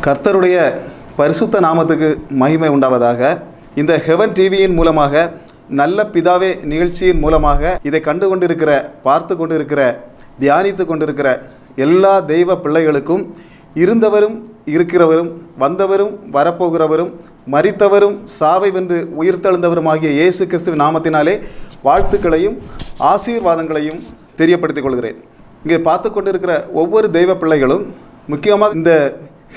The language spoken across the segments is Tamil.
கர்த்தருடைய பரிசுத்த நாமத்துக்கு மகிமை உண்டாவதாக. இந்த ஹெவன் டிவியின் மூலமாக, நல்ல பிதாவே நிகழ்ச்சியின் மூலமாக இதை கண்டு கொண்டிருக்கிற, பார்த்து கொண்டிருக்கிற, தியானித்து கொண்டிருக்கிற எல்லா தெய்வ பிள்ளைகளுக்கும், இருந்தவரும் இருக்கிறவரும் வந்தவரும் வரப்போகிறவரும் மரித்தவரும் சாவை வென்று உயிர்த்தெழுந்தவருமாகிய இயேசு கிறிஸ்துவின் நாமத்தினாலே வாழ்த்துக்களையும் ஆசீர்வாதங்களையும் தெரியப்படுத்திக் கொள்கிறேன். இங்கே பார்த்து கொண்டிருக்கிற ஒவ்வொரு தெய்வ பிள்ளைகளும், முக்கியமாக இந்த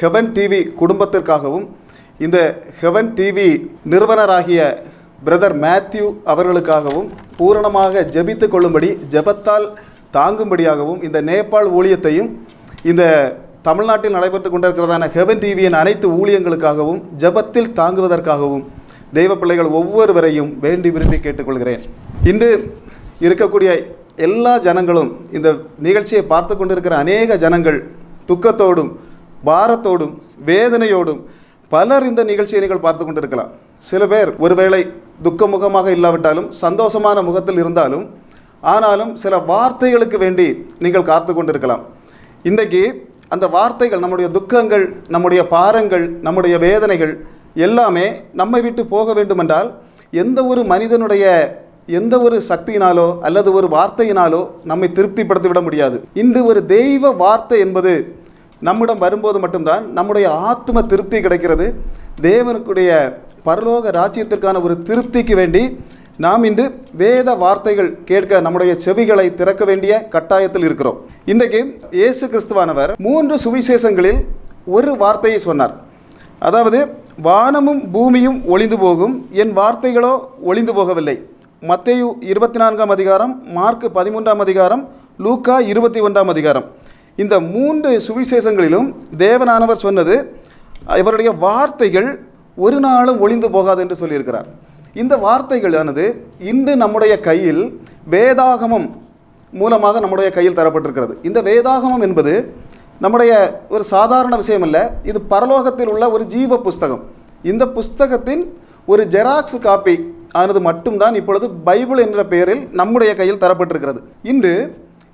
ஹெவன் டிவி குடும்பத்திற்காகவும், இந்த ஹெவன் டிவி நிறுவனராகிய பிரதர் மேத்யூ அவர்களுக்காகவும் பூரணமாக ஜெபித்து கொள்ளும்படி, ஜெபத்தால் தாங்கும்படியாகவும், இந்த நேபாள் ஊழியத்தையும் இந்த தமிழ்நாட்டில் நடைபெற்று கொண்டிருக்கிறதான ஹெவன் டிவியின் அனைத்து ஊழியங்களுக்காகவும் ஜெபத்தில் தாங்குவதற்காகவும் தெய்வ பிள்ளைகள் ஒவ்வொருவரையும் வேண்டி விரும்பி கேட்டுக்கொள்கிறேன். இன்று இருக்கக்கூடிய எல்லா ஜனங்களும், இந்த நிகழ்ச்சியை பார்த்து கொண்டிருக்கிற அநேக ஜனங்கள் துக்கத்தோடும் பாரத்தோடும் வேதனையோடும் பலர் இந்த நிகழ்ச்சியை நீங்கள் பார்த்து கொண்டிருக்கலாம். சில பேர் ஒருவேளை துக்கமுகமாக இல்லாவிட்டாலும் சந்தோஷமான முகத்தில் இருந்தாலும், ஆனாலும் சில வார்த்தைகளுக்கு வேண்டி நீங்கள் காத்து கொண்டிருக்கலாம். இன்றைக்கு அந்த வார்த்தைகள், நம்முடைய துக்கங்கள், நம்முடைய பாரங்கள், நம்முடைய வேதனைகள் எல்லாமே நம்மை விட்டு போக வேண்டுமென்றால் எந்த ஒரு மனிதனுடைய எந்த ஒரு சக்தியினாலோ அல்லது ஒரு வார்த்தையினாலோ நம்மை திருப்திப்படுத்திவிட முடியாது. இன்று ஒரு தெய்வ வார்த்தை என்பது நம்மிடம் வரும்போது மட்டும்தான் நம்முடைய ஆத்ம திருப்தி கிடைக்கிறது. தேவனுடைய பரலோக ராஜ்யத்திற்கான ஒரு திருப்திக்கு வேண்டி நாம் இன்று வேத வார்த்தைகள் கேட்க நம்முடைய செவிகளை திறக்க வேண்டிய கட்டாயத்தில் இருக்கிறோம். இன்றைக்கு இயேசு கிறிஸ்துவானவர் 3 சுவிசேஷங்களில் ஒரு வார்த்தையை சொன்னார். அதாவது, வானமும் பூமியும் ஒளிந்து போகும், என் வார்த்தைகளோ ஒளிந்து போகவில்லை. மத்தேயு 24ஆம் அதிகாரம், மார்க் 13ஆம் அதிகாரம், லூக்கா 21ஆம் அதிகாரம். இந்த 3 சுவிசேஷங்களிலும் தேவனானவர் சொன்னது, இவருடைய வார்த்தைகள் ஒரு நாளும் ஒளிந்து போகாது என்று சொல்லியிருக்கிறார். இந்த வார்த்தைகளானது இன்று நம்முடைய கையில் வேதாகமம் மூலமாக நம்முடைய கையில் தரப்பட்டிருக்கிறது. இந்த வேதாகமம் என்பது நம்முடைய ஒரு சாதாரண விஷயம் அல்ல. இது பரலோகத்தில் உள்ள ஒரு ஜீவ புஸ்தகம். இந்த புஸ்தகத்தின் ஒரு ஜெராக்ஸ் காப்பி ஆனது மட்டும்தான் இப்பொழுது பைபிள் என்ற பெயரில் நம்முடைய கையில் தரப்பட்டிருக்கிறது. இன்று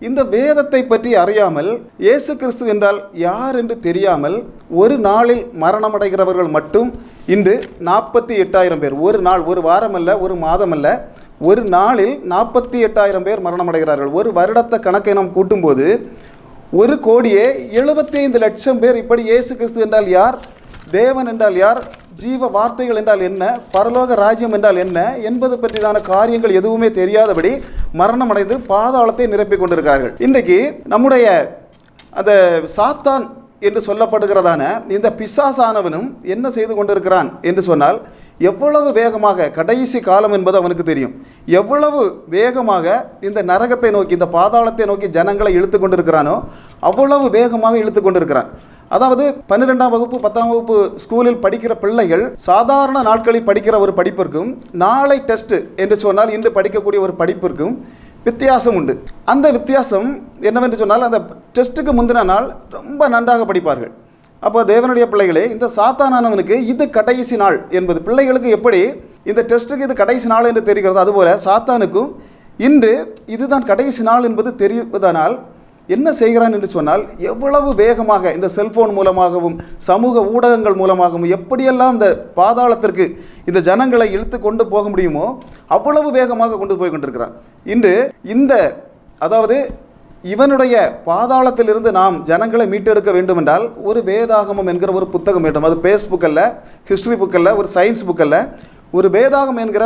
இந்த வேதத்தை பற்றி அறியாமல், இயேசு கிறிஸ்து என்றால் யார் என்று தெரியாமல் ஒரு நாளில் மரணமடைகிறவர்கள் மட்டும் இன்று 48,000 பேர். ஒரு நாள், ஒரு வாரம் அல்ல, ஒரு மாதம் அல்ல, ஒரு நாளில் 48,000 பேர் மரணமடைகிறார்கள். ஒரு வருடத்தை கணக்கை நாம் கூட்டும்போது 1,75,00,000 பேர் இப்படி இயேசு கிறிஸ்து என்றால் யார், தேவன் என்றால் யார், ஜீவ வார்த்தைகள் என்றால் என்ன, பரலோக ராஜ்யம் என்றால் என்ன என்பது பற்றியான காரியங்கள் எதுவுமே தெரியாதபடி மரணமடைந்து பாதாளத்தை நிரப்பிக் கொண்டிருக்கிறார்கள். இன்றைக்கு நம்முடைய அந்த சாத்தான் என்று சொல்லப்படுகிறதான இந்த பிசாசானவனும் என்ன செய்து கொண்டிருக்கிறான் என்று சொன்னால், எவ்வளவு வேகமாக, கடைசி காலம் என்பது அவனுக்கு தெரியும், எவ்வளவு வேகமாக இந்த நரகத்தை நோக்கி, இந்த பாதாளத்தை நோக்கி ஜனங்களை இழுத்து கொண்டிருக்கிறானோ அவ்வளவு வேகமாக இழுத்து கொண்டிருக்கிறான். அதாவது 12ஆம் வகுப்பு 10ஆம் வகுப்பு ஸ்கூலில் படிக்கிற பிள்ளைகள் சாதாரண நாட்களில் படிக்கிற ஒரு படிப்பிற்கும், நாளை டெஸ்ட் என்று சொன்னால் இன்று படிக்கக்கூடிய ஒரு படிப்பிற்கும் வித்தியாசம் உண்டு. அந்த வித்தியாசம் என்னவென்று சொன்னால், அந்த டெஸ்ட்டுக்கு முந்தின நாள் ரொம்ப நன்றாக படிப்பார்கள். அப்போ தேவனுடைய பிள்ளைகளே, இந்த சாத்தானானவனுக்கு இது கடைசி நாள் என்பது, பிள்ளைகளுக்கு எப்படி இந்த டெஸ்ட்டுக்கு இது கடைசி நாள் என்று தெரிகிறது, அதுபோல சாத்தானுக்கும் இன்று இதுதான் கடைசி நாள் என்பது தெரிவதனால் என்ன செய்கிறான் என்று சொன்னால், எவ்வளவு வேகமாக இந்த செல்போன் மூலமாகவும் சமூக ஊடகங்கள் மூலமாகவும் எப்படியெல்லாம் இந்த பாதாளத்திற்கு இந்த ஜனங்களை இழுத்து கொண்டு போக முடியுமோ அவ்வளவு வேகமாக கொண்டு போய் கொண்டிருக்கிறான். இன்று இந்த, அதாவது இவனுடைய பாதாளத்திலிருந்து நாம் ஜனங்களை மீட்டெடுக்க வேண்டும் என்றால் ஒரு வேதாகமம் என்கிற ஒரு புத்தகம் வேண்டும். அது ஃபேஸ்புக் அல்ல, ஹிஸ்ட்ரி புக் அல்ல, ஒரு சயின்ஸ் புக் அல்ல, ஒரு வேதாகம் என்கிற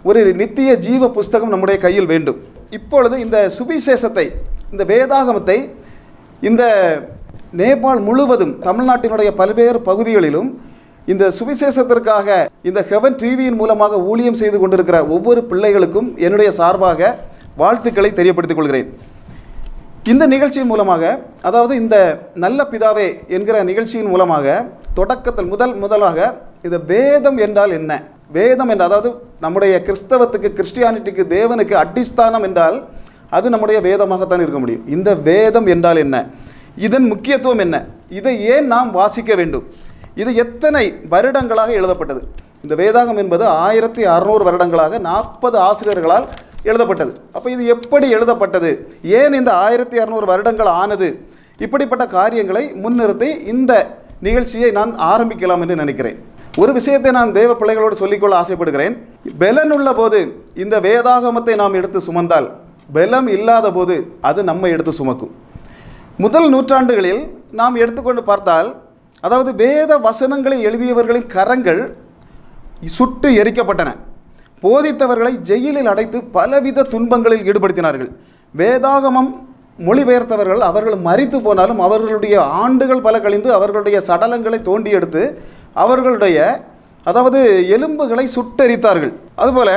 ஒரு நித்திய ஜீவ புஸ்தகம் நம்முடைய கையில் வேண்டும். இப்பொழுது இந்த சுவிசேஷத்தை, இந்த வேதாகமத்தை இந்த நேபாள் முழுவதும், தமிழ்நாட்டினுடைய பல்வேறு பகுதிகளிலும் இந்த சுவிசேஷத்திற்காக இந்த ஹெவன் டிவியின் மூலமாக ஊழியம் செய்து கொண்டிருக்கிற ஒவ்வொரு பிள்ளைகளுக்கும் என்னுடைய சார்பாக வாழ்த்துக்களை தெரியப்படுத்திக் கொள்கிறேன். இந்த நிகழ்ச்சியின் மூலமாக, அதாவது இந்த நல்ல பிதாவே என்கிற நிகழ்ச்சியின் மூலமாக தொடக்கத்தில் முதலாக இது வேதம் என்றால் என்ன, வேதம் என்ற, அதாவது நம்முடைய கிறிஸ்தவத்துக்கு, கிறிஸ்டியானிட்டிக்கு, தேவனுக்கு அடிஸ்தானம் என்றால் அது நம்முடைய வேதமாகத்தான் இருக்க முடியும். இந்த வேதம் என்றால் என்ன, இதன் முக்கியத்துவம் என்ன, இதை ஏன் நாம் வாசிக்க வேண்டும், இது எத்தனை வருடங்களாக எழுதப்பட்டது. இந்த வேதாகம் என்பது 1600 வருடங்களாக 40 ஆசிரியர்களால் எழுதப்பட்டது. அப்போ இது எப்படி எழுதப்பட்டது, ஏன் இந்த 1600 வருடங்கள் ஆனது, இப்படிப்பட்ட காரியங்களை முன்னிறுத்தி இந்த நிகழ்ச்சியை நான் ஆரம்பிக்கலாம் என்று நினைக்கிறேன். ஒரு விஷயத்தை நான் தேவ பிள்ளைகளோடு சொல்லிக்கொள்ள ஆசைப்படுகிறேன். பலன் உள்ள போது இந்த வேதாகமத்தை நாம் எடுத்து சுமந்தால், பலம் இல்லாத போது அது நம்மை எடுத்து சுமக்கும். முதல் நூற்றாண்டுகளில் நாம் எடுத்துக்கொண்டு பார்த்தால், அதாவது வேத வசனங்களை எழுதியவர்களின் கரங்கள் சுட்டு எரிக்கப்பட்டன. போதித்தவர்களை ஜெயிலில் அடைத்து பலவித துன்பங்களில் ஈடுபடுத்தினார்கள். வேதாகமம் மொழிபெயர்த்தவர்கள் அவர்கள் மரித்து போனாலும் அவர்களுடைய ஆண்டுகள் பல கழிந்து அவர்களுடைய சடலங்களை தோண்டி எடுத்து அவர்களுடைய அதாவது எலும்புகளை சுட்டெரித்தார்கள். அதுபோல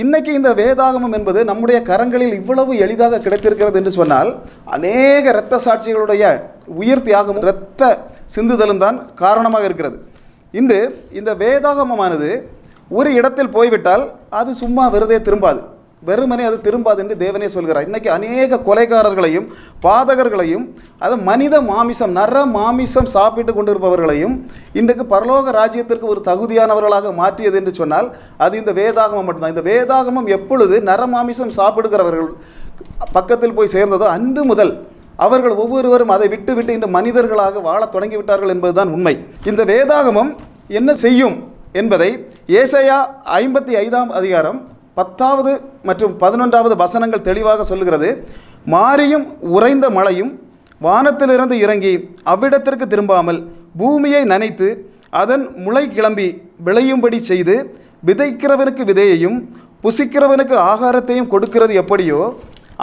இன்றைக்கி இந்த வேதாகமம் என்பது நம்முடைய கரங்களில் இவ்வளவு எளிதாக கிடைத்திருக்கிறது என்று சொன்னால் அநேக இரத்த சாட்சிகளுடைய உயிர் தியாகமும் இரத்த சிந்துதலும் தான் காரணமாக இருக்கிறது. இன்று இந்த வேதாகமமானது ஒரு இடத்தில் போய்விட்டால் அது சும்மா வெறுதே திரும்பாது, வெறுமனே அது திரும்பாது என்று தேவனே சொல்கிறார். இன்றைக்கி அநேக கொலைகாரர்களையும் பாதகர்களையும், அது மனித மாமிசம் நர மாமிசம் சாப்பிட்டு கொண்டிருப்பவர்களையும் இன்றைக்கு பரலோக ராஜ்யத்திற்கு ஒரு தகுதியானவர்களாக மாற்றியது என்று சொன்னால் அது இந்த வேதாகமம் மட்டும்தான். இந்த வேதாகமம் எப்பொழுது நர மாமிசம் சாப்பிடுகிறவர்கள் பக்கத்தில் போய் சேர்ந்ததோ அன்று முதல் அவர்கள் ஒவ்வொருவரும் அதை விட்டு விட்டு இன்று மனிதர்களாக வாழ தொடங்கிவிட்டார்கள் என்பதுதான் உண்மை. இந்த வேதாகமம் என்ன செய்யும் என்பதை ஏசாயா 55ஆம் அதிகாரம் 10வது மற்றும் 11வது வசனங்கள் தெளிவாக சொல்லுகிறது. மாரியும் உறைந்த மழையும் வானத்திலிருந்து இறங்கி அவ்விடத்திற்கு திரும்பாமல் பூமியை நனைத்து அதன் முளை கிளம்பி விளையும்படி செய்து விதைக்கிறவனுக்கு விதையையும் புசிக்கிறவனுக்கு ஆகாரத்தையும் கொடுக்கிறது எப்படியோ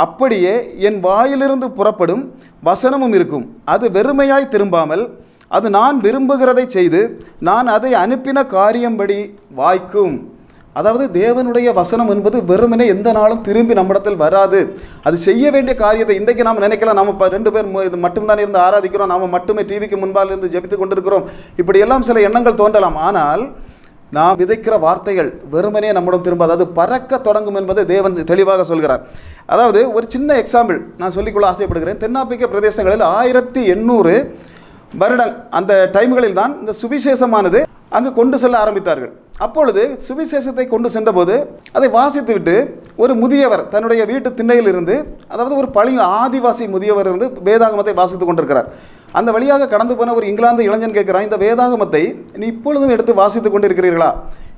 அப்படியே என் வாயிலிருந்து புறப்படும் வசனமும் இருக்கும். அது வெறுமையாய் திரும்பாமல் அது நான் விரும்புகிறதை செய்து நான் அதை அனுப்பின காரியம்படி வாய்க்கும். அதாவது தேவனுடைய வசனம் என்பது வெறுமனே எந்த நாளும் திரும்பி நம்மிடத்தில் வராது. அது செய்ய வேண்டிய காரியத்தை இன்றைக்கு நாம் நினைக்கலாம், நம்ம 2 பேர் இது மட்டும்தான் இருந்து ஆராதிக்கிறோம், நாம் மட்டுமே டிவிக்கு முன்பால் இருந்து ஜெபித்து கொண்டிருக்கிறோம், இப்படியெல்லாம் சில எண்ணங்கள் தோன்றலாம். ஆனால் நாம் விதைக்கிற வார்த்தைகள் வெறுமனே நம்மிடம் திரும்பாது, அது பறக்க தொடங்கும் என்பதை தேவன் தெளிவாக சொல்கிறார். அதாவது ஒரு சின்ன எக்ஸாம்பிள் நான் சொல்லிக்கொள்ள ஆசைப்படுகிறேன். தென்னாப்பிரிக்க பிரதேசங்களில் 1800 வருடம் அந்த டைம்களில் தான் இந்த சுவிசேஷமானது அங்கு கொண்டு செல்ல ஆரம்பித்தார்கள். அப்பொழுது சுவிசேஷத்தை கொண்டு சென்றபோது அதை வாசித்துவிட்டு ஒரு முதியவர் தன்னுடைய வீட்டு திண்ணையில் இருந்து, அதாவது ஒரு பழைய ஆதிவாசி முதியவர் இருந்து வேதாகமத்தை வாசித்து கொண்டிருக்கிறார். அந்த வழியாக கடந்து போன ஒரு இங்கிலாந்து இளைஞன் கேட்கிறான், இந்த வேதாகமத்தை நீ இப்பொழுதும் எடுத்து வாசித்து கொண்டிருக்கிறீர்களா?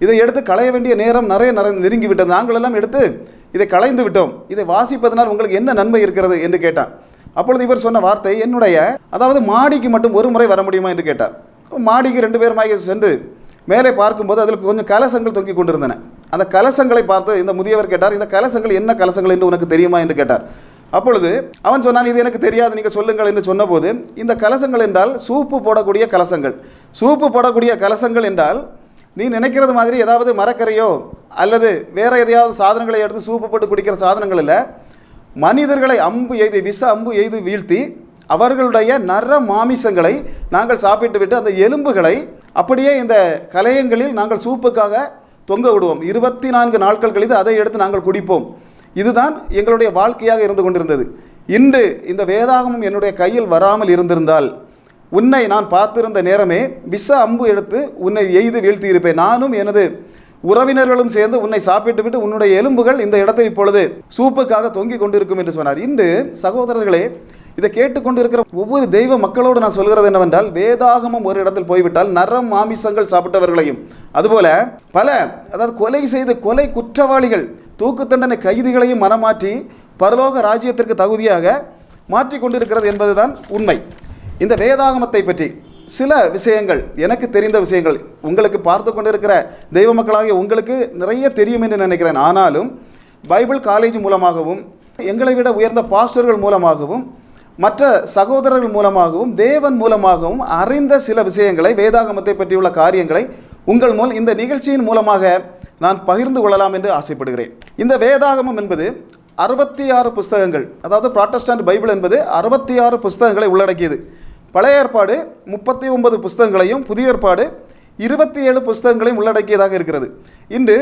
இதை எடுத்து களைய வேண்டிய நேரம் நிறைய நெருங்கி விட்டது, நாங்கள் எல்லாம் எடுத்து இதை களைந்து விட்டோம், இதை வாசிப்பதனால் உங்களுக்கு என்ன நன்மை இருக்கிறது என்று கேட்டான். அப்பொழுது இவர் சொன்ன வார்த்தை, என்னுடைய அதாவது மாடிக்கு மட்டும் ஒரு முறை வர முடியுமா என்று கேட்டார். மாடிக்கு 2 பேருமாக சென்று மேலே பார்க்கும்போது அதில் கொஞ்சம் கலசங்கள் தொங்கி கொண்டிருந்தன. அந்த கலசங்களை பார்த்து இந்த முதியவர் கேட்டார், இந்த கலசங்கள் என்ன கலசங்கள் என்று உனக்கு தெரியுமா என்று கேட்டார். அப்பொழுது அவன் சொன்னான், இது எனக்கு தெரியாது, நீங்கள் சொல்லுங்கள் என்று சொன்னபோது, இந்த கலசங்கள் என்றால் சூப்பு போடக்கூடிய கலசங்கள். சூப்பு போடக்கூடிய கலசங்கள் என்றால் நீ நினைக்கிறது மாதிரி ஏதாவது மரக்கரையோ அல்லது வேறு எதையாவது சாதனங்களை எடுத்து சூப்பு போட்டு குடிக்கிற சாதனங்கள் இல்லை. மனிதர்களை அம்பு எய்து விஷ அம்பு எய்து வீழ்த்தி அவர்களுடைய நர மாமிசங்களை நாங்கள் சாப்பிட்டு விட்டு அந்த எலும்புகளை அப்படியே இந்த கலையங்களில் நாங்கள் சூப்புக்காக தொங்க விடுவோம். 24 நாட்கள் கழித்து அதை எடுத்து நாங்கள் குடிப்போம். இதுதான் எங்களுடைய வாழ்க்கையாக இருந்து கொண்டிருந்தது. இன்று இந்த வேதாகமம் என்னுடைய கையில் வராமல் இருந்திருந்தால் உன்னை நான் பார்த்திருந்த நேரமே விஷ அம்பு எடுத்து உன்னை எய்து வீழ்த்தி இருப்பேன். நானும் எனது உறவினர்களும் சேர்ந்து உன்னை சாப்பிட்டு விட்டு உன்னுடைய எலும்புகள் இந்த இடத்தை இப்பொழுது சூப்புக்காக தொங்கிக் கொண்டிருக்கும் என்று சொன்னார். இன்று சகோதரர்களே, இதை கேட்டுக்கொண்டு இருக்கிற ஒவ்வொரு தெய்வ மக்களோடு நான் சொல்கிறது என்னவென்றால், வேதாகமம் ஒரு இடத்தில் போய்விட்டால் நரம் மாமிசங்கள் சாப்பிட்டவர்களையும் அதுபோல பல அதாவது கொலை செய்து கொலை குற்றவாளிகள் தூக்கு தண்டனை கைதிகளையும் மனமாற்றி பரலோக ராஜ்யத்திற்கு தகுதியாக மாற்றி கொண்டிருக்கிறது என்பதுதான் உண்மை. இந்த வேதாகமத்தை பற்றி சில விஷயங்கள், எனக்கு தெரிந்த விஷயங்கள், உங்களுக்கு பார்த்து கொண்டிருக்கிற தெய்வ மக்களாகிய உங்களுக்கு நிறைய தெரியும் என்று நினைக்கிறேன். ஆனாலும் பைபிள் காலேஜ் மூலமாகவும் எங்களை விட உயர்ந்த பாஸ்டர்கள் மூலமாகவும் மற்ற சகோதரர்கள் மூலமாகவும் தேவன் மூலமாகவும் அறிந்த சில விஷயங்களை, வேதாகமத்தை பற்றியுள்ள காரியங்களை உங்கள் மூலம் இந்த நிகழ்ச்சியின் மூலமாக நான் பகிர்ந்து கொள்ளலாம் என்று ஆசைப்படுகிறேன். இந்த வேதாகமம் என்பது 66 புஸ்தகங்கள், அதாவது புராட்டஸ்டன்ட் பைபிள் என்பது 66 புஸ்தகங்களை உள்ளடக்கியது. பழைய ஏற்பாடு 39 புஸ்தகங்களையும் புதிய ஏற்பாடு 27 புஸ்தகங்களையும் உள்ளடக்கியதாக இருக்கிறது. இன்று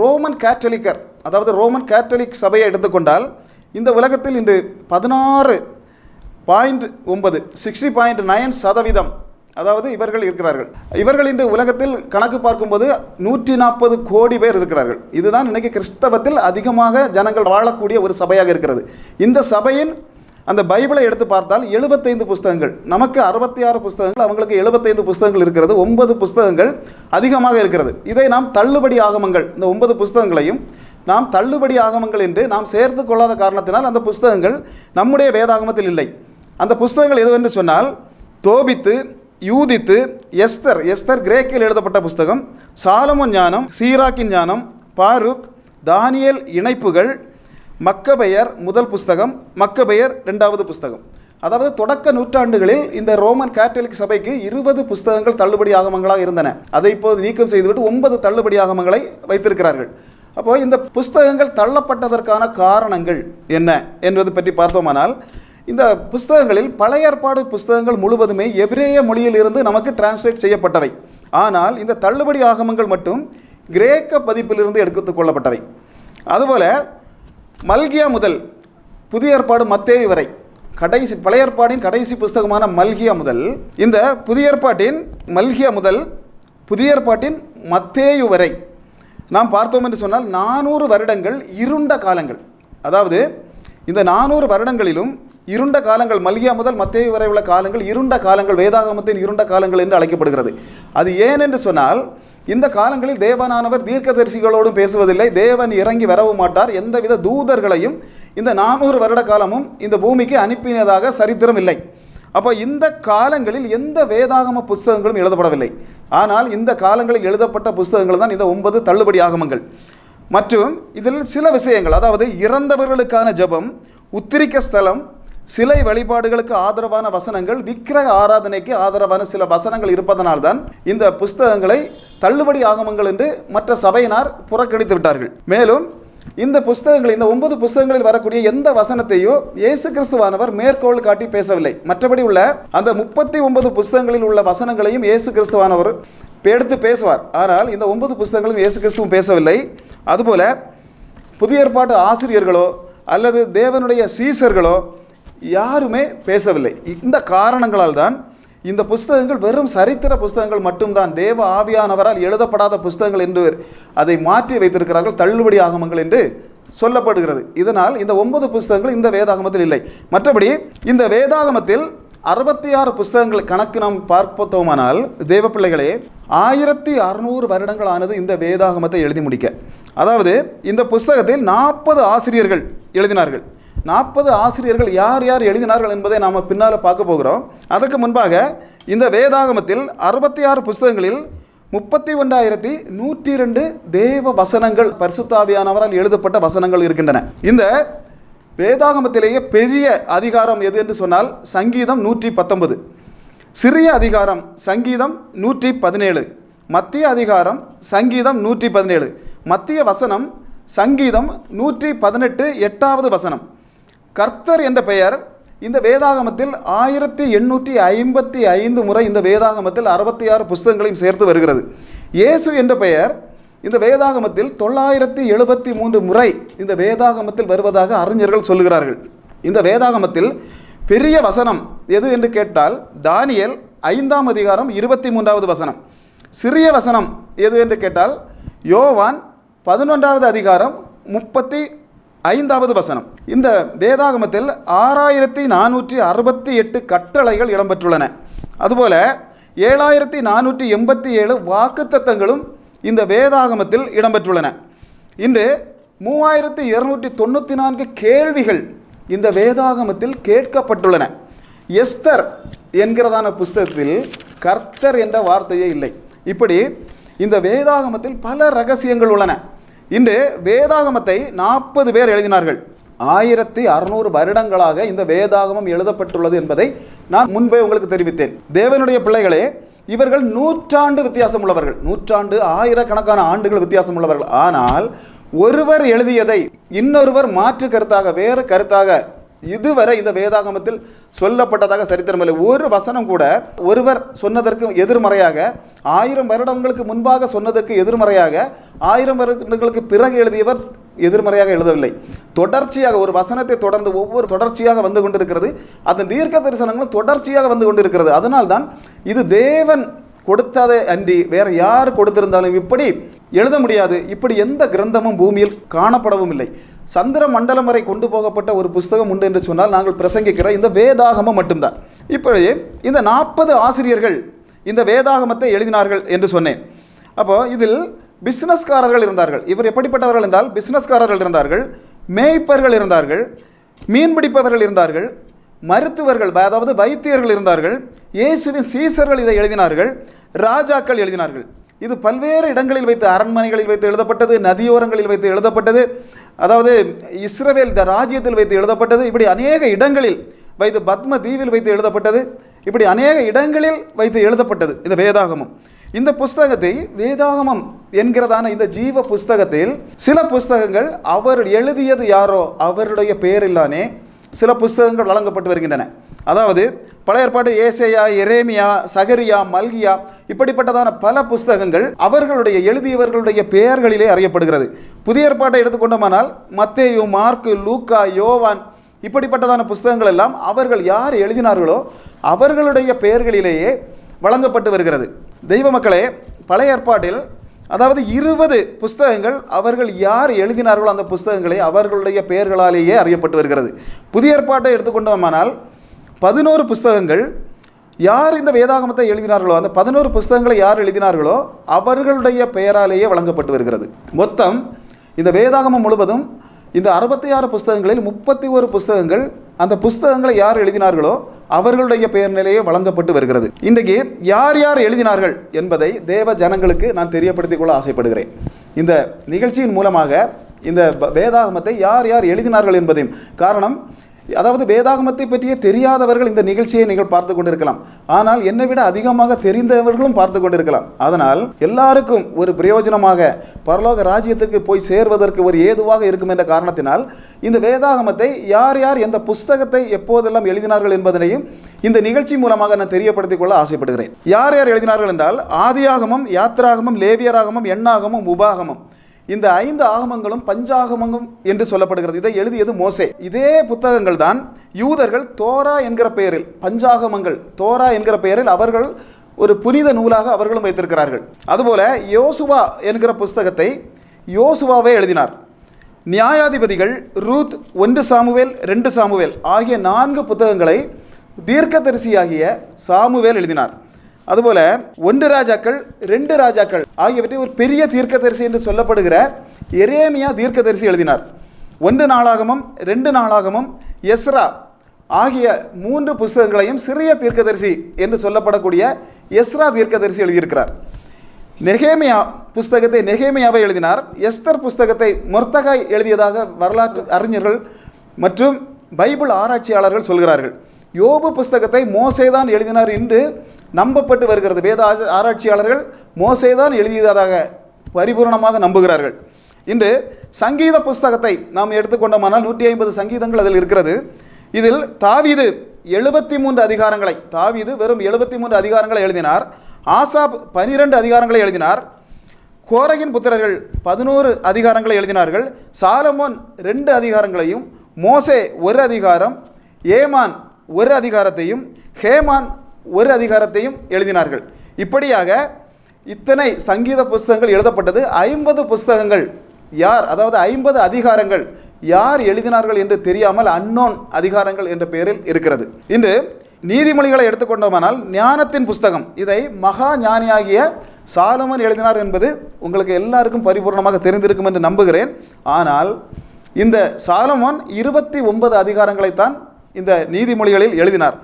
ரோமன் கேத்தலிக்கர், அதாவது ரோமன் கேத்தலிக் சபையை எடுத்துக்கொண்டால் இந்த உலகத்தில் இன்று 16.9 60.9% அதாவது இவர்கள் இருக்கிறார்கள். இவர்கள் இன்று உலகத்தில் கணக்கு பார்க்கும்போது 140 கோடி பேர் இருக்கிறார்கள். இதுதான் இன்றைக்கி கிறிஸ்தவத்தில் அதிகமாக ஜனங்கள் வாழக்கூடிய ஒரு சபையாக இருக்கிறது. இந்த சபையின் அந்த பைபிளை எடுத்து பார்த்தால் 75 புஸ்தகங்கள், நமக்கு 66 புஸ்தகங்கள், அவங்களுக்கு 75 புஸ்தகங்கள் இருக்கிறது. 9 புஸ்தகங்கள் அதிகமாக இருக்கிறது. இதை நாம் தள்ளுபடி ஆகமங்கள், இந்த 9 புஸ்தகங்களையும் நாம் தள்ளுபடி ஆகமங்கள் என்று நாம் சேர்த்து கொள்ளாத காரணத்தினால் அந்த புஸ்தகங்கள் நம்முடைய வேதாகமத்தில் இல்லை. அந்த புஸ்தகங்கள் எதுவென்று சொன்னால் தோபித்து, யூதித்து, எஸ்தர், எஸ்தர் கிரேக்கில் எழுதப்பட்ட புஸ்தகம், சாலமோன் ஞானம், சீராக்கின் ஞானம், பாருக், தானியேல் இணைப்புகள், மக்கபெயர் முதல் புஸ்தகம், மக்கபெயர் 2வது புஸ்தகம். அதாவது தொடக்க நூற்றாண்டுகளில் இந்த ரோமன் கேத்தலிக் சபைக்கு 20 புஸ்தகங்கள் தள்ளுபடி ஆகமங்களாக இருந்தன. அதை இப்போது நீக்கம் செய்துவிட்டு 9 தள்ளுபடி ஆகமங்களை வைத்திருக்கிறார்கள். அப்போது இந்த புஸ்தகங்கள் தள்ளப்பட்டதற்கான காரணங்கள் என்ன என்பது பற்றி பார்த்தோமானால், இந்த புஸ்தகங்களில் பழைய ஏற்பாடு புஸ்தகங்கள் முழுவதுமே எபிரேய மொழியில் இருந்து நமக்கு டிரான்ஸ்லேட் செய்யப்பட்டவை. ஆனால் இந்த தள்ளுபடி ஆகமங்கள் மட்டும் கிரேக்க பதிப்பிலிருந்து எடுத்துக் கொள்ளப்பட்டவை. அதுபோல மல்கியா முதல் புதிய ஏற்பாடு மத்தேயு வரை, கடைசி பழைய ஏற்பாடின் கடைசி புஸ்தகமான மல்கியா முதல், இந்த புதிய ஏற்பாட்டின் மல்கியா முதல் புதிய ஏற்பாட்டின் மத்தேயு வரை நாம் பார்த்தோம் என்று சொன்னால் 400 வருடங்கள் இருண்ட காலங்கள். அதாவது இந்த 400 வருடங்களிலும் இருண்ட காலங்கள், மல்கியா முதல் மத்தேயு வரை உள்ள காலங்கள் இருண்ட காலங்கள், வேதாகமத்தின் இருண்ட காலங்கள் என்று அழைக்கப்படுகிறது. அது ஏன் என்று சொன்னால், இந்த காலங்களில் தேவனானவர் தீர்க்கதரிசிகளோடும் பேசுவதில்லை, தேவன் இறங்கி வரவும் மாட்டார், எந்தவித தூதர்களையும் இந்த 400 வருட காலமும் இந்த பூமிக்கு அனுப்பினதாக சரித்திரம் இல்லை. அப்போ இந்த காலங்களில் எந்த வேதாகம புஸ்தகங்களும் எழுதப்படவில்லை. ஆனால் இந்த காலங்களில் எழுதப்பட்ட புஸ்தகங்கள் தான் இந்த 9 தள்ளுபடி ஆகமங்கள். மற்றும் இதில் சில விஷயங்கள், அதாவது இறந்தவர்களுக்கான ஜெபம், உத்திரிக்க ஸ்தலம், சிலை வழிபாடுகளுக்கு ஆதரவான வசனங்கள், விக்கிரக ஆராதனைக்கு ஆதரவான சில வசனங்கள் இருப்பதனால்தான் இந்த புஸ்தகங்களை தள்ளுபடி ஆகமங்கள் என்று மற்ற சபையினார் புறக்கணித்து விட்டார்கள். மேலும் இந்த புஸ்தகங்கள், இந்த 9 புஸ்தகங்களில் வரக்கூடிய எந்த வசனத்தையோ இயேசு கிறிஸ்துவானவர் மேற்கோள் காட்டி பேசவில்லை. மற்றபடி உள்ள அந்த 39 புஸ்தகங்களில் உள்ள வசனங்களையும் இயேசு கிறிஸ்துவானவர் எடுத்து பேசுவார். ஆனால் இந்த 9 புஸ்தகங்களும் இயேசு கிறிஸ்துவும் பேசவில்லை. அதுபோல புதிய ஏற்பாட்டு ஆசிரியர்களோ அல்லது தேவனுடைய சீசர்களோ யாருமே பேசவில்லை. இந்த காரணங்களால் தான் இந்த புஸ்தகங்கள் வெறும் சரித்திர புஸ்தகங்கள் மட்டும்தான், தேவ ஆவியானவரால் எழுதப்படாத புஸ்தகங்கள் என்று அதை மாற்றி வைத்திருக்கிறார்கள், தள்ளுபடி ஆகமங்கள் என்று சொல்லப்படுகிறது. இதனால் இந்த 9 புஸ்தகங்கள் இந்த வேதாகமத்தில் இல்லை. மற்றபடி இந்த வேதாகமத்தில் 66 புஸ்தகங்கள் கணக்கு நாம் பார்ப்போமானால், தேவ பிள்ளைகளே, 1600 வருடங்கள் ஆனது இந்த வேதாகமத்தை எழுதி முடிக்க. அதாவது இந்த புஸ்தகத்தில் 40 ஆசிரியர்கள் எழுதினார்கள். 40 ஆசிரியர்கள் யார் யார் எழுதினார்கள் என்பதை நாம் பின்னால் பார்க்க போகிறோம். அதற்கு முன்பாக இந்த வேதாகமத்தில் 66 புஸ்தகங்களில் 31,102 தேவ வசனங்கள், பரிசுத்தாவியானவரால் எழுதப்பட்ட வசனங்கள் இருக்கின்றன. இந்த வேதாகமத்திலேயே பெரிய அதிகாரம் எது என்று சொன்னால் சங்கீதம் 119, சிறிய அதிகாரம் சங்கீதம் 117, மத்திய அதிகாரம் சங்கீதம் 117, மத்திய வசனம் சங்கீதம் 118 8வது வசனம். கர்த்தர் என்ற பெயர் இந்த வேதாகமத்தில் 1855 முறை இந்த வேதாகமத்தில் 66 புஸ்தகங்களையும் சேர்த்து வருகிறது. இயேசு என்ற பெயர் இந்த வேதாகமத்தில் 973 முறை இந்த வேதாகமத்தில் வருவதாக அறிஞர்கள் சொல்லுகிறார்கள். இந்த வேதாகமத்தில் பெரிய வசனம் எது என்று கேட்டால் தானியேல் 5ஆம் அதிகாரம் 23வது வசனம். சிறிய வசனம் எது என்று கேட்டால் யோவான் 11வது அதிகாரம் 35வது வசனம். இந்த வேதாகமத்தில் 6468 கட்டளைகள் இடம்பெற்றுள்ளன. அதுபோல 7487 வாக்குத்தத்தங்களும் இந்த வேதாகமத்தில் இடம்பெற்றுள்ளன. இன்று 3294 கேள்விகள் இந்த வேதாகமத்தில் கேட்கப்பட்டுள்ளன. எஸ்தர் என்கிறதான புஸ்தகத்தில் கர்த்தர் என்ற வார்த்தையே இல்லை. இப்படி இந்த வேதாகமத்தில் பல ரகசியங்கள் உள்ளன. இன்று வேதாகமத்தை 40 பேர் எழுதினார்கள். 1600 வருடங்களாக இந்த வேதாகமம் எழுதப்பட்டுள்ளது என்பதை நான் முன்பே உங்களுக்கு தெரிவித்தேன். தேவனுடைய பிள்ளைகளே, இவர்கள் நூற்றாண்டு வித்தியாசம் உள்ளவர்கள், நூற்றாண்டு, ஆயிரக்கணக்கான ஆண்டுகள் வித்தியாசம் உள்ளவர்கள். ஆனால் ஒருவர் எழுதியதை இன்னொருவர் மாற்று கருத்தாக, வேறு கருத்தாக இதுவரை இந்த வேதாகமத்தில் சொல்லப்பட்டதாக சரித்திரமில்லை. ஒரு வசனம் கூட ஒருவர் சொன்னதற்கு எதிர்மறையாக, 1000 வருடங்களுக்கு முன்பாக சொன்னதற்கு எதிர்மறையாக, 1000 வருடங்களுக்கு பிறகு எழுதியவர் எதிர்மறையாக எழுதவில்லை. தொடர்ச்சியாக ஒரு வசனத்தை தொடர்ந்து ஒவ்வொரு தொடர்ச்சியாக வந்து கொண்டிருக்கிறது. அதன் தீர்க்க தரிசனங்களும் தொடர்ச்சியாக வந்து கொண்டிருக்கிறது. அதனால்தான் இது தேவன் கொடுத்ததை அன்றி வேற யார் கொடுத்திருந்தாலும் இப்படி எழுத முடியாது. இப்படி எந்த கிரந்தமும் பூமியில் காணப்படவும் இல்லை. சந்திர மண்டலம் வரை கொண்டு போகப்பட்ட ஒரு புஸ்தகம் உண்டு என்று சொன்னால் நாங்கள் பிரசங்கிக்கிற இந்த வேதாகமம் மட்டும்தான். இப்பொழுது இந்த 40 ஆசிரியர்கள் இந்த வேதாகமத்தை எழுதினார்கள் என்று சொன்னேன். அப்போ இதில் பிஸ்னஸ்காரர்கள் இருந்தார்கள். இவர் எப்படிப்பட்டவர்கள் என்றால் பிஸ்னஸ்காரர்கள் இருந்தார்கள், மேய்ப்பர்கள் இருந்தார்கள், மீன்பிடிப்பவர்கள் இருந்தார்கள், மருத்துவர்கள் அதாவது வைத்தியர்கள் இருந்தார்கள், இயேசுவின் சீசர்கள் இதை எழுதினார்கள், ராஜாக்கள் எழுதினார்கள். இது பல்வேறு இடங்களில் வைத்து, அரண்மனைகளில் வைத்து எழுதப்பட்டது, நதியோரங்களில் வைத்து எழுதப்பட்டது, அதாவது இஸ்ரவேல் ராஜ்யத்தில் வைத்து எழுதப்பட்டது, இப்படி அநேக இடங்களில் வைத்து, பத்ம தீவில் வைத்து எழுதப்பட்டது, இப்படி அநேக இடங்களில் வைத்து எழுதப்பட்டது இந்த வேதாகமம். இந்த புஸ்தகத்தை வேதாகமம் என்கிறதான இந்த ஜீவ புஸ்தகத்தில் சில புஸ்தகங்கள் அவர் எழுதியது யாரோ அவருடைய பெயரில்லானே சில புஸ்தகங்கள் வழங்கப்பட்டு வருகின்றன. அதாவது பழைய ஏற்பாடு ஏசையா, எரேமியா, சகரியா, மல்கியா, இப்படிப்பட்டதான பல புஸ்தகங்கள் அவர்களுடைய எழுதியவர்களுடைய பெயர்களிலே அறியப்படுகிறது. புதிய ஏற்பாட்டை எடுத்துக்கொண்டோமானால் மத்தேயு, மார்க்கு, லூக்கா, யோவான், இப்படிப்பட்டதான புஸ்தகங்கள் எல்லாம் அவர்கள் யார் எழுதினார்களோ அவர்களுடைய பெயர்களிலேயே வழங்கப்பட்டு வருகிறது. தெய்வ மக்களே, பழைய ஏற்பாட்டில் அதாவது 20 புஸ்தகங்கள் அவர்கள் யார் எழுதினார்களோ அந்த புஸ்தகங்களை அவர்களுடைய பெயர்களாலேயே அறியப்பட்டு வருகிறது. புதிய ஏற்பாட்டை எடுத்துக்கொண்டோமானால் 11 புஸ்தகங்கள் யார் இந்த வேதாகமத்தை எழுதினார்களோ அந்த 11 புஸ்தகங்களை யார் எழுதினார்களோ அவர்களுடைய பெயராலேயே வழங்கப்பட்டு வருகிறது. மொத்தம் இந்த வேதாகமம் முழுவதும் இந்த 66 புஸ்தகங்களில் 31 புஸ்தகங்கள் அந்த புஸ்தகங்களை யார் எழுதினார்களோ அவர்களுடைய பெயர் நிலையே வழங்கப்பட்டு வருகிறது. இன்றைக்கு யார் யார் எழுதினார்கள் என்பதை தேவ ஜனங்களுக்கு நான் தெரியப்படுத்திக் கொள்ள ஆசைப்படுகிறேன். இந்த நிகழ்ச்சியின் மூலமாக இந்த வேதாகமத்தை யார் யார் எழுதினார்கள் என்பதையும், காரணம் அதாவது வேதாகமத்தை பற்றியே தெரியாதவர்கள் இந்த நிகழ்ச்சியை நீங்கள் பார்த்து கொண்டிருக்கலாம், ஆனால் என்னை விட அதிகமாக தெரிந்தவர்களும் பார்த்து கொண்டிருக்கலாம். அதனால் எல்லாருக்கும் ஒரு பிரயோஜனமாக பரலோக ராஜ்யத்திற்கு போய் சேர்வதற்கு ஒரு ஏதுவாக இருக்கும் என்ற காரணத்தினால் இந்த வேதாகமத்தை யார் யார் எந்த புஸ்தகத்தை எப்போதெல்லாம் எழுதினார்கள் என்பதனையும் இந்த நிகழ்ச்சி மூலமாக நான் தெரியப்படுத்திக் கொள்ள ஆசைப்படுகிறேன். யார் யார் எழுதினார்கள் என்றால் ஆதியாகமம், யாத்திராகமம், லேவியராகமம், எண்ணாகமம், உபாகமம், இந்த 5 ஆகமங்களும் பஞ்சாகமங்களும் என்று சொல்லப்படுகிறது. இதை எழுதியது மோசே. இதே புத்தகங்கள் தான் யூதர்கள் தோரா என்கிற பெயரில், பஞ்சாகமங்கள் தோரா என்கிற பெயரில் அவர்கள் ஒரு புனித நூலாக அவர்களும் வைத்திருக்கிறார்கள். அதுபோல யோசுவா என்கிற புஸ்தகத்தை யோசுவாவே எழுதினார். நியாயாதிபதிகள், ரூத், 1 சாமுவேல், 2 சாமுவேல் ஆகிய 4 புத்தகங்களை தீர்க்கதரிசியாகிய சாமுவேல் எழுதினார். அதுபோல 1 ராஜாக்கள், 2 ராஜாக்கள் ஆகியவற்றை ஒரு பெரிய தீர்க்கதரிசி என்று சொல்லப்படுகிற எரேமியா தீர்க்கதரிசி எழுதினார். 1 நாளாகமம், 2 நாளாகமம், எஸ்ரா ஆகிய 3 புஸ்தகங்களையும் சிறிய தீர்க்கதரிசி என்று சொல்லப்படக்கூடிய எஸ்ரா தீர்க்கதரிசி எழுதியிருக்கிறார். நெகேமியா புஸ்தகத்தை நெகேமியாவை எழுதினார். எஸ்தர் புஸ்தகத்தை மொர்தகாய் எழுதியதாக வரலாற்று அறிஞர்கள் மற்றும் பைபிள் ஆராய்ச்சியாளர்கள் சொல்கிறார்கள். யோபு புஸ்தகத்தை மோசேதான் எழுதினார் என்று நம்பப்பட்டு வருகிறது. வேத ஆராய்ச்சியாளர்கள் மோசேதான் எழுதியதாக பரிபூர்ணமாக நம்புகிறார்கள். இன்று சங்கீத புஸ்தகத்தை நாம் எடுத்துக்கொண்டோமானால் 150 சங்கீதங்கள் அதில் இருக்கிறது. இதில் தாவீது 73 அதிகாரங்களை, தாவீது வெறும் 73 அதிகாரங்களை எழுதினார். ஆசாப் 12 அதிகாரங்களை எழுதினார். கோரகின் புத்திரர்கள் 11 அதிகாரங்களை எழுதினார்கள். சாலமோன் 2 அதிகாரங்களையும், மோசே 1 அதிகாரம், ஏமான் 1 அதிகாரத்தையும், ஹேமான் 1 அதிகாரத்தையும் எழுதினார்கள். இப்படியாக இத்தனை சங்கீத புஸ்தகங்கள் எழுதப்பட்டது. 50 புஸ்தகங்கள் யார், அதாவது 50 அதிகாரங்கள் யார் எழுதினார்கள் என்று தெரியாமல் அன்னோன் அதிகாரங்கள் என்ற பெயரில் இருக்கிறது. இன்று நீதிமொழிகளை எடுத்துக்கொண்டோமானால் ஞானத்தின் புஸ்தகம், இதை மகா ஞானியாகிய சாலமோன் எழுதினார் என்பது உங்களுக்கு எல்லாருக்கும் பரிபூர்ணமாக தெரிந்திருக்கும் என்று நம்புகிறேன். ஆனால் இந்த சாலமோன் 29 அதிகாரங்களைத்தான் இந்த நீதிமொழிகளில் எழுதினார்.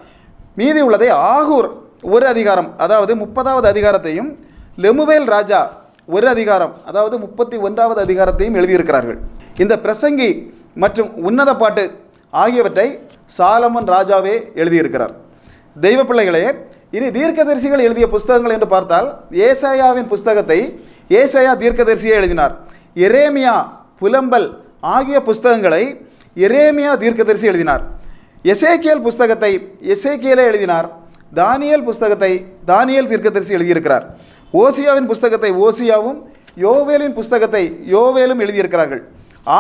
மீதி உள்ளதை ஆகூர் 1 அதிகாரம், அதாவது 30வது அதிகாரத்தையும், லெமுவேல் ராஜா 1 அதிகாரம், அதாவது 31வது அதிகாரத்தையும் எழுதியிருக்கிறார்கள். இந்த பிரசங்கி மற்றும் உன்னத பாட்டு ஆகியவற்றை சாலமன் ராஜாவே எழுதியிருக்கிறார். தெய்வ பிள்ளைகளே, இனி தீர்க்கதரிசிகள் எழுதிய புஸ்தகங்கள் என்று பார்த்தால் ஏசாயாவின் புஸ்தகத்தை ஏசாயா தீர்க்கதரிசியே எழுதினார். எரேமியா, புலம்பல் ஆகிய புஸ்தகங்களை எரேமியா தீர்க்கதரிசி எழுதினார். எசேக்கியேல் புஸ்தகத்தை எசேக்கியேலே எழுதினார். தானியேல் புஸ்தகத்தை தானியேல் தீர்க்கதரிசி எழுதியிருக்கிறார். ஓசியாவின் புஸ்தகத்தை ஓசியாவும், யோவேலின் புஸ்தகத்தை யோவேலும் எழுதியிருக்கிறார்கள்.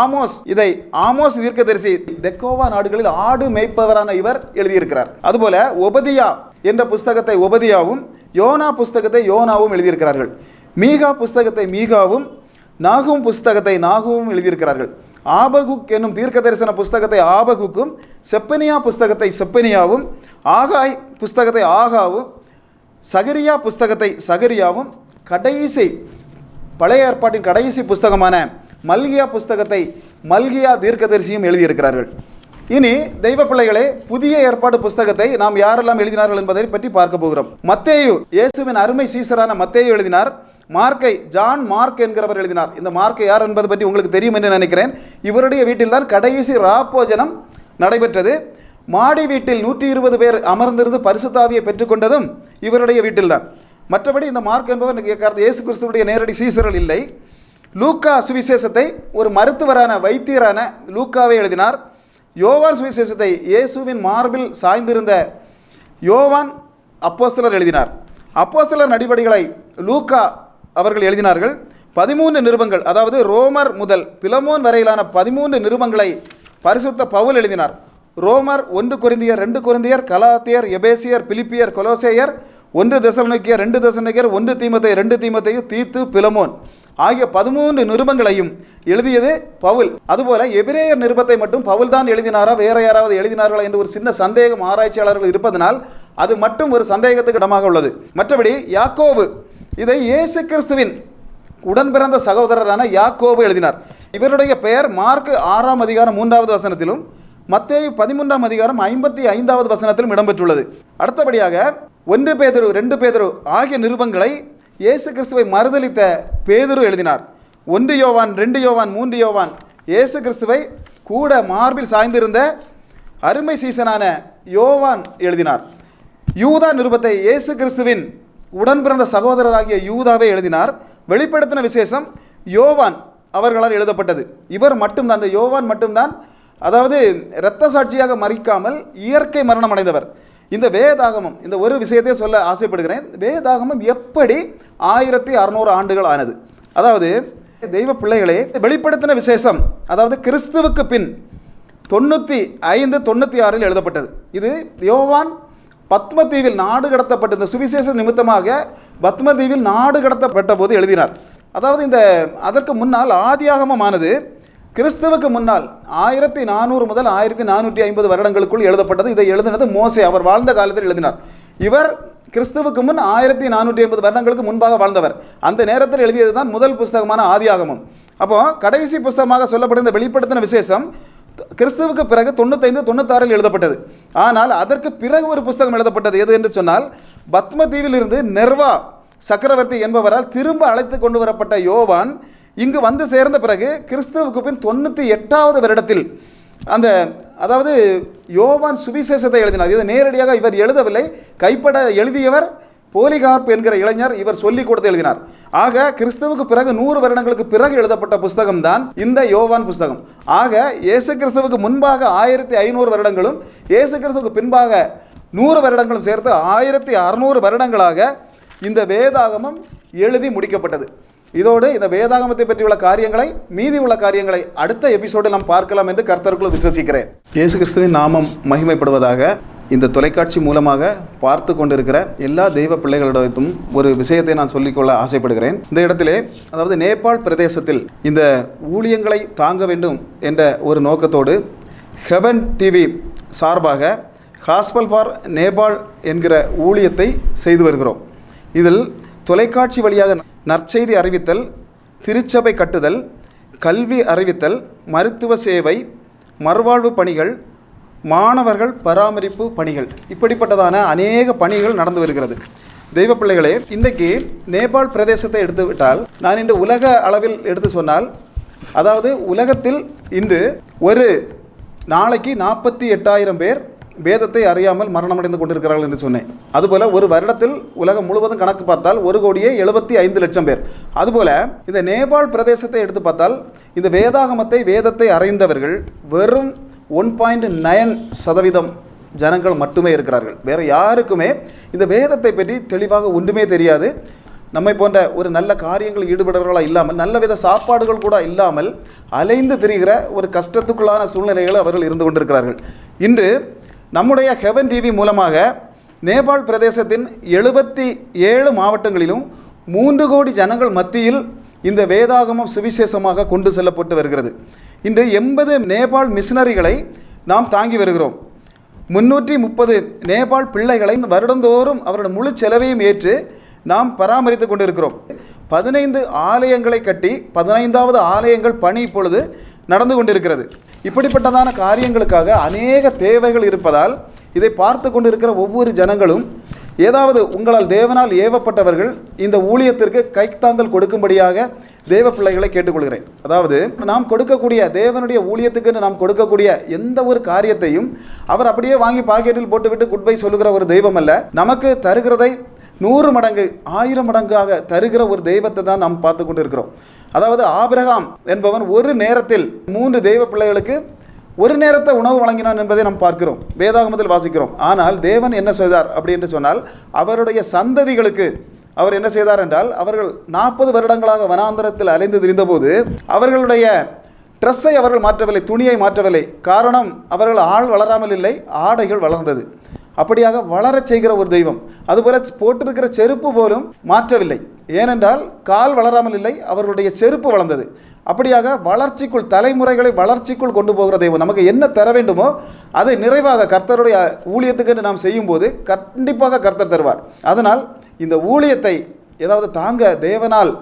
ஆமோஸ், இதை ஆமோஸ் தீர்க்கதரிசி தெக்கோவா நாடுகளில் ஆடு மேய்ப்பவரான இவர் எழுதியிருக்கிறார். அதுபோல ஒபதியா என்ற புஸ்தகத்தை ஒபதியாவும், யோனா புஸ்தகத்தை யோனாவும் எழுதியிருக்கிறார்கள். மீகா புஸ்தகத்தை மீகாவும், நாகும் புஸ்தகத்தை நாகுவும் எழுதியிருக்கிறார்கள். ஆபகுக் என்னும் தீர்க்க தரிசன புஸ்தகத்தை ஆபகுக்கும், செப்பனியா புஸ்தகத்தை செப்பனியாவும், ஆகாய் புஸ்தகத்தை ஆகாவும், சகரியா புஸ்தகத்தை சகரியாவும், கடைசி பழைய ஏற்பாட்டின் கடைசி புஸ்தகமான மல்கியா புஸ்தகத்தை மல்கியா தீர்க்கதரிசியும் எழுதியிருக்கிறார்கள். இனி தெய்வ பிள்ளைகளே, புதிய ஏற்பாடு புஸ்தகத்தை நாம் யாரெல்லாம் எழுதினார்கள் என்பதை பற்றி பார்க்க போகிறோம். மத்தேயு, இயேசுவின் அருமை சீசரான மத்தேயு எழுதினார். மார்க்கை ஜான் மார்க் என்கிறவர் எழுதினார். இந்த மார்க் யார் என்பது பற்றி உங்களுக்கு தெரியும் என்று நினைக்கிறேன். இவருடைய வீட்டில்தான் கடைசி ராப்போஜனம் நடைபெற்றது. மாடி வீட்டில் 120 பேர் அமர்ந்திருந்து பரிசுத்தாவியை பெற்றுக்கொண்டதும் இவருடைய வீட்டில்தான். மற்றபடி இந்த மார்க் என்பவர் இயேசு கிறிஸ்துவுடைய நேரடி சீசர்கள் இல்லை. லூக்கா சுவிசேஷத்தை ஒரு மருத்துவரான வைத்தியரான லூக்காவை எழுதினார். யோவான் சுவிசேஷத்தை இயேசுவின் மார்பில் சாய்ந்திருந்த யோவான் அப்போஸ்தலர் எழுதினார். அப்போஸ்தலர் நடவடிக்கைகளை லூக்கா அவர்கள் எழுதினார்கள். 13 நிருபங்கள், அதாவது ரோமர் முதல் பிலமோன் வரையிலான 13 நிருபங்களை பரிசுத்த பவுல் எழுதினார். ரோமர், 1 கொரிந்தியர், 2 கொரிந்தியர், கலாத்தியர், எபேசியர், பிலிப்பியர், கொலோசேயர், 1 தெசலோனிக்கேயர், 2 தெசலோனிக்கேயர், 1 தீமோத்தேயு, 2 தீமோத்தேயு, தீத்து, பிலமோன் ஆகிய 13 நிருபங்களையும் எழுதியது பவுல். அதுபோல எபிரேயர் நிருபத்தை மட்டும் பவுல் தான் எழுதினாரா, வேற யாராவது எழுதினார்களா என்று ஒரு சின்ன சந்தேகம் ஆராய்ச்சியாளர்கள் இருப்பதனால் அது மட்டும் ஒரு சந்தேகத்துக்கு இடமாக உள்ளது. மற்றபடி யாக்கோபு, இதை இயேசு கிறிஸ்துவின் உடன் பிறந்த சகோதரரான யாக்கோபு எழுதினார். இவருடைய பெயர் மார்க் 6ஆம் அதிகாரம் 3வது வசனத்திலும், மத்தேயு 13ஆம் அதிகாரம் 55வது வசனத்திலும் இடம்பெற்றுள்ளது. அடுத்தபடியாக 1 பேதுரு, 2 பேதுரு ஆகிய நிருபங்களை இயேசு கிறிஸ்துவை மறுதலித்த பேதுரு எழுதினார். 1 யோவான், 2 யோவான், 3 யோவான் இயேசு கிறிஸ்துவை கூட மார்பில் சாய்ந்திருந்த அருமை சீசனான யோவான் எழுதினார். யூதா நிருபத்தை இயேசு கிறிஸ்துவின் உடன் பிறந்த சகோதரராகிய யூதாவே எழுதினார். வெளிப்படுத்தின விசேஷம் யோவான் அவர்களால் எழுதப்பட்டது. இவர் மட்டும்தான், அந்த யோவான் மட்டும்தான், அதாவது இரத்த சாட்சியாக மறிக்காமல் இயற்கை மரணம் அடைந்தவர். இந்த வேதாகமம், இந்த ஒரு விஷயத்தை சொல்ல ஆசைப்படுகிறேன். வேதாகமம் எப்படி 1600 ஆண்டுகள் ஆனது? அதாவது தெய்வ பிள்ளைகளே, வெளிப்படுத்தின விசேஷம் அதாவது கிறிஸ்துவுக்கு பின் 95, 96 எழுதப்பட்டது. இது யோவான் பத்மதீவில் நாடு கடத்தப்பட்ட, இந்த சுவிசேஷ நிமித்தமாக பத்மதீவில் நாடு கடத்தப்பட்ட போது எழுதினார். அதாவது இந்த அதற்கு முன்னால் ஆதியாகமமானது கிறிஸ்துவுக்கு முன்னால் 1400 முதல் 1450 வருடங்களுக்குள் எழுதப்பட்டது. இதை எழுதினது மோசே, அவர் வாழ்ந்த காலத்தில் எழுதினார். இவர் கிறிஸ்துவுக்கு முன் 1450 வருடங்களுக்கு முன்பாக வாழ்ந்தவர். அந்த நேரத்தில் எழுதியது தான் முதல் புஸ்தகமான ஆதியாகமம். அப்போ கடைசி புஸ்தகமாக சொல்லப்பட்ட இந்த வெளிப்படுத்தின விசேஷம் கிறிஸ்துவுக்கு பிறகு 95, 96 எழுதப்பட்டது. ஆனால் அதற்கு பிறகு ஒரு புஸ்தகம் எழுதப்பட்டது. எது என்று சொன்னால், பத்மதீவில் இருந்து நெர்வா சக்கரவர்த்தி என்பவரால் திரும்ப அழைத்து கொண்டு வரப்பட்ட யோவான் இங்கு வந்து சேர்ந்த பிறகு கிறிஸ்துவுக்கு பின் 98வது வருடத்தில் அந்த, அதாவது யோவான் சுவிசேஷத்தை எழுதினார். இது நேரடியாக இவர் எழுதவில்லை, கைப்பட எழுதியவர் போலிகார்ப் என்கிற இளைஞர், இவர் சொல்லிக் கொடுத்து எழுதினார். ஆக கிறிஸ்துவுக்கு பிறகு 100 வருடங்களுக்கு பிறகு எழுதப்பட்ட புஸ்தகம் தான் இந்த யோவான் புஸ்தகம். ஆக இயேசு கிறிஸ்துவுக்கு முன்பாக 1500 வருடங்களும் இயேசு கிறிஸ்துவுக்கு பின்பாக 100 வருடங்களும் சேர்த்து 1600 வருடங்களாக இந்த வேதாகமம் எழுதி முடிக்கப்பட்டது. இதோடு இந்த வேதாகமத்தை பற்றியுள்ள காரியங்களை, மீதி உள்ள காரியங்களை அடுத்த எபிசோடில் நாம் பார்க்கலாம் என்று கர்த்தருக்குள் விசுவசிக்கிறேன். இயேசு கிறிஸ்துவின் நாமம் மகிமைப்படுவதாக. இந்த தொலைக்காட்சி மூலமாக பார்த்து கொண்டிருக்கிற எல்லா தெய்வ பிள்ளைகளிடத்தும் ஒரு விஷயத்தை நான் சொல்லிக்கொள்ள ஆசைப்படுகிறேன். இந்த இடத்திலே, அதாவது நேபாள் பிரதேசத்தில் இந்த ஊழியங்களை தாங்க வேண்டும் என்ற ஒரு நோக்கத்தோடு ஹெவன் டிவி சார்பாக காஸ்பல் ஃபார் நேபாள் என்கிற ஊழியத்தை செய்து வருகிறோம். இதில் தொலைக்காட்சி வழியாக நற்செய்தி அறிவித்தல், திருச்சபை கட்டுதல், கல்வி அறிவித்தல், மருத்துவ சேவை, மறுவாழ்வு பணிகள், மாணவர்கள் பராமரிப்பு பணிகள், இப்படிப்பட்டதான அநேக பணிகள் நடந்து வருகிறது. தெய்வ பிள்ளைகளே, இன்றைக்கு நேபாள் பிரதேசத்தை எடுத்துவிட்டால், நான் இன்று உலக அளவில் எடுத்து சொன்னால், அதாவது உலகத்தில் இன்று ஒரு நாளைக்கு 48,000 பேர் வேதத்தை அறியாமல் மரணமடைந்து கொண்டிருக்கிறார்கள் என்று சொன்னேன். அதுபோல் ஒரு வருடத்தில் உலகம் முழுவதும் கணக்கு பார்த்தால் 1,75,00,000 பேர். அதுபோல் இந்த நேபாள் பிரதேசத்தை எடுத்து பார்த்தால், இந்த வேதத்தை அறிந்தவர்கள் வெறும் 1.9% ஜனங்கள் மட்டுமே இருக்கிறார்கள். வேறு யாருக்குமே இந்த வேதத்தை பற்றி தெளிவாக ஒன்றுமே தெரியாது. நம்மை போன்ற ஒரு நல்ல காரியங்கள் ஈடுபடுறவர்களாக இல்லாமல், நல்ல வித சாப்பாடுகள் கூட இல்லாமல் அலைந்து திரிகிற ஒரு கஷ்டத்துக்குள்ளான சூழ்நிலைகள் அவர்கள் இருந்து கொண்டிருக்கிறார்கள். இன்று நம்முடைய ஹெவன் டிவி மூலமாக நேபாள் பிரதேசத்தின் 77 மாவட்டங்களிலும் 3 கோடி ஜனங்கள் மத்தியில் இந்த வேதாகமம் சுவிசேஷமாக கொண்டு செல்லப்பட்டு வருகிறது. இன்று 80 நேபாள் மிஷனரிகளை நாம் தாங்கி வருகிறோம். 330 நேபாள் பிள்ளைகளை வருடந்தோறும் அவருடைய முழு செலவையும் ஏற்று நாம் பராமரித்து கொண்டிருக்கிறோம். 15 ஆலயங்களை கட்டி 15வது ஆலயங்கள் பணி இப்பொழுது நடந்து கொண்டிருக்கிறது. இப்படிப்பட்டதான காரியங்களுக்காக அநேக தேவைகள் இருப்பதால் இதை பார்த்து கொண்டிருக்கிற ஒவ்வொரு ஜனங்களும் ஏதாவது உங்களால் தேவனால் ஏவப்பட்டவர்கள் இந்த ஊழியத்திற்கு கைத்தாங்கல் கொடுக்கும்படியாக தேவ பிள்ளைகளை கேட்டுக்கொள்கிறேன். அதாவது நாம் கொடுக்கக்கூடிய தேவனுடைய ஊழியத்துக்கு நாம் கொடுக்கக்கூடிய எந்த ஒரு காரியத்தையும் அவர் அப்படியே வாங்கி பாக்கெட்டில் போட்டுவிட்டு குட் பை சொல்லுகிற ஒரு தெய்வம் அல்ல. நமக்கு தருகிறதை 100 மடங்கு 1000 மடங்காக தருகிற ஒரு தெய்வத்தை தான் நாம் பார்த்து கொண்டு இருக்கிறோம். அதாவது ஆபிரகாம் என்பவன் ஒரு நேரத்தில் 3 தெய்வ பிள்ளைகளுக்கு ஒரு நேரத்தை உணவு வழங்கினான் என்பதை நாம் பார்க்கிறோம், வேதாகமத்தில் வாசிக்கிறோம். ஆனால் தேவன் என்ன செய்தார் அப்படி என்று சொன்னால் அவருடைய சந்ததிகளுக்கு அவர் என்ன செய்தார் என்றால் அவர்கள் 40 வருடங்களாக வனாந்தரத்தில் அலைந்து திரிந்தபோது அவர்களுடைய ட்ரெஸ்ஸை அவர்கள் மாற்றவில்லை, துணியை மாற்றவில்லை. காரணம் அவர்கள் ஆள் வளராமல் இல்லை, ஆடைகள் வளர்ந்தது. அப்படியாக வளரச் செய்கிற ஒரு தெய்வம். அதுபோல போட்டிருக்கிற செருப்பு போலும் மாற்றவில்லை, ஏனென்றால் கால் வளராமல் இல்லை, அவர்களுடைய செருப்பு வளர்ந்தது. அப்படியாக வளர்ச்சிக்குள் தலைமுறைகளை வளர்ச்சிக்குள் கொண்டு போகிற தெய்வம். நமக்கு என்ன தர வேண்டுமோ அதை நிறைவாக கர்த்தருடைய ஊழியத்துக்கு நாம் செய்யும்போது கண்டிப்பாக கர்த்தர் தருவார். அதனால் இந்த ஊழியத்தை ஏதாவது தாங்க தேவனால்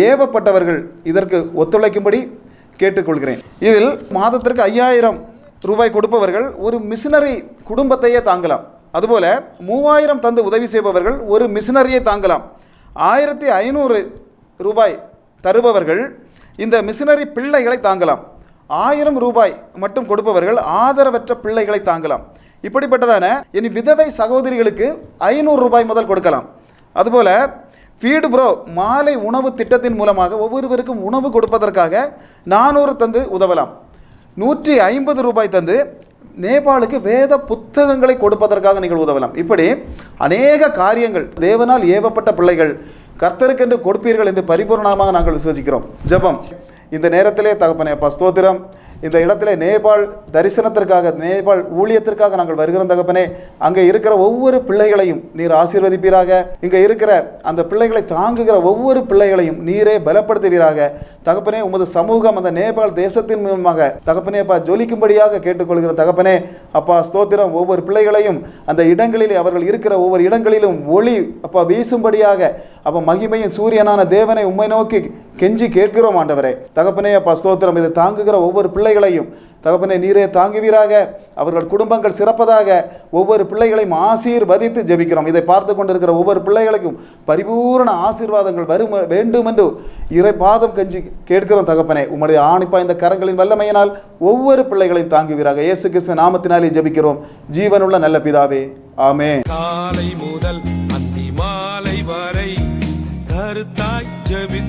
ஏவப்பட்டவர்கள் இதற்கு ஒத்துழைக்கும்படி கேட்டுக்கொள்கிறேன். இதில் மாதத்திற்கு 5000 ரூபாய் கொடுப்பவர்கள் ஒரு மிஷனரி குடும்பத்தையே தாங்கலாம். அதுபோல 3000 தந்து உதவி செய்பவர்கள் ஒரு மிஷனரியை தாங்கலாம். 1500 ரூபாய் தருபவர்கள் இந்த மிஷனரி பிள்ளைகளை தாங்கலாம். 1000 ரூபாய் மட்டும் கொடுப்பவர்கள் ஆதரவற்ற பிள்ளைகளை தாங்கலாம். இப்படிப்பட்டதான இனி விதவை சகோதரிகளுக்கு 500 ரூபாய் முதல் கொடுக்கலாம். அதுபோல ஃபீடு ப்ரோ மாலை உணவு திட்டத்தின் மூலமாக ஒவ்வொருவருக்கும் உணவு கொடுப்பதற்காக 400 தந்து உதவலாம். 150 ரூபாய் தந்து நேபாளுக்கு வேத புத்தகங்களை கொடுப்பதற்காக நீங்கள் உதவலாம். இப்படி அநேக காரியங்கள் தேவனால் ஏவப்பட்ட பிள்ளைகள் கர்த்தருக்கென்று கொடுப்பீர்கள் என்று பரிபூர்ணமாக நாங்கள் விசுவசிக்கிறோம். ஜெபம். இந்த நேரத்திலே தகப்பனே அப்பா ஸ்தோத்திரம். இந்த இடத்துல நேபாள் தரிசனத்திற்காக நேபாள் ஊழியத்திற்காக நாங்கள் வருகிறோம் தகப்பனே. அங்கே இருக்கிற ஒவ்வொரு பிள்ளைகளையும் நீர் ஆசீர்வதிப்பீராக. இங்கே இருக்கிற அந்த பிள்ளைகளை தாங்குகிற ஒவ்வொரு பிள்ளைகளையும் நீரே பலப்படுத்துவீராக தகப்பனே. உமது சமூகம் அந்த நேபாள் தேசத்தின் மூலமாக தகப்பனே அப்பா ஜொலிக்கும்படியாக கேட்டுக்கொள்கிற தகப்பனே அப்பா ஸ்தோத்திரம். ஒவ்வொரு பிள்ளைகளையும் அந்த இடங்களிலே அவர்கள் இருக்கிற ஒவ்வொரு இடங்களிலும் ஒளி அப்பா வீசும்படியாக அப்போ மகிமையின் சூரியனான தேவனை உம்மை நோக்கி கெஞ்சி கேட்கிறோம் ஆண்டவரே தகப்பனே அப்பா ஸ்தோத்திரம். இதை தாங்குகிற ஒவ்வொரு பிள்ளைகளையும் தகப்பனே நீரே தாங்குவீராக. அவர்கள் குடும்பங்கள் சிறப்பதாக ஒவ்வொரு பிள்ளைகளையும் ஆசீர்வதித்து ஜெபிக்கிறோம். இதை பார்த்து கொண்டிருக்கிற ஒவ்வொரு பிள்ளைகளுக்கும் பரிபூர்ண ஆசீர்வாதங்கள் வரும் வேண்டும் என்று இறை பாதம் கெஞ்சி கேட்கிறோம் தகப்பனே. உம்முடைய ஆணிப்பா இந்த கரங்களின் வல்லமையினால் ஒவ்வொரு பிள்ளைகளையும் தாங்குவீராக. இயேசு கிறிஸ்து நாமத்தினாலே ஜெபிக்கிறோம் ஜீவனுள்ள நல்ல பிதாவே, ஆமென். காலை முதல் அந்தி மாலை வரை கருத்தாய் ஜெபித்து